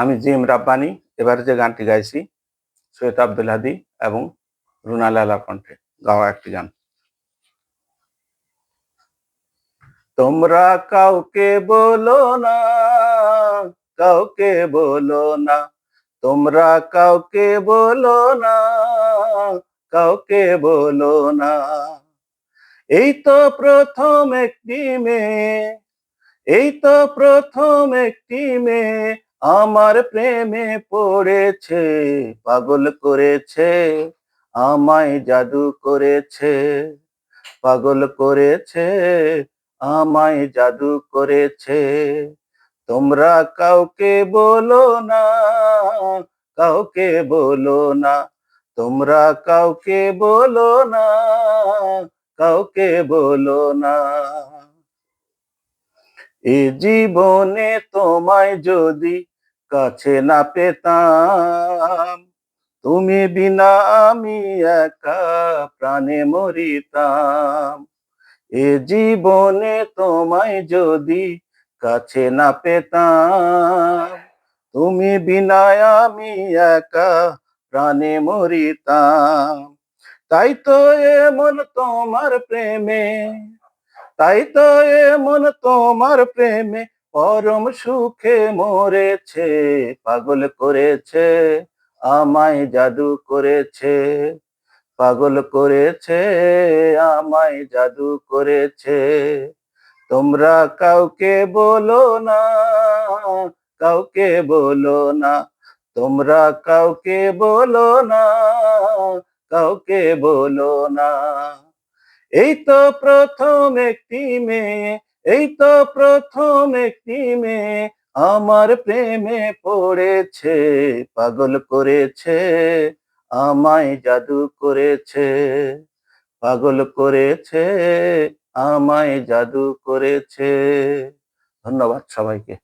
আমি জিএম রাব্বানী এবারে যে গানটি গাইছি সৈয়দ আব্দুল হাদী এবং রুনা লায়লার কণ্ঠে গাওয়া একটি গান। তোমরা কাউকে বলো না, কাউকে বলো না, তোমরা কাউকে বলো না, কাউকে বলো না। এই তো প্রথম একটি মেয়ে, এই তো প্রথম একটি মেয়ে আমার প্রেমে পড়েছে, পাগল করেছে, আমায় জাদু করেছে, পাগল করেছে, আমায় জাদু করেছে। তোমরা কাউকে বলো না, কাউকে বলো না, তোমরা কাউকে বলো না, কাউকে বলো না। এ জীবনে তোমায় যদি কাছে না পেতাম, তুমি বিনা আমি একা প্রাণে মরিতাম। এ জীবনে তোমায় যদি কাছে না পেতাম, তুমি বিনা আমি একা প্রাণে মরিতাম। তাই তো এমন তোমার প্রেমে, তাই তো এমন তোমার প্রেমে পরম সুখে মরেছে, পাগল করেছে, আমায় জাদু করেছে, পাগল করেছে, আমায় জাদু করেছে। তোমরা কাউকে বলো না, কাউকে বলো না, তোমরা কাউকে বলো না, কাউকে বলো না। এই তো প্রথম একটি মেয়ে, এই তো প্রথম একটি মেয়ে আমার প্রেমে পড়েছে, পাগল করেছে, আমায় জাদু করেছে, পাগল করেছে, আমায় জাদু করেছে। ধন্যবাদ সবাইকে।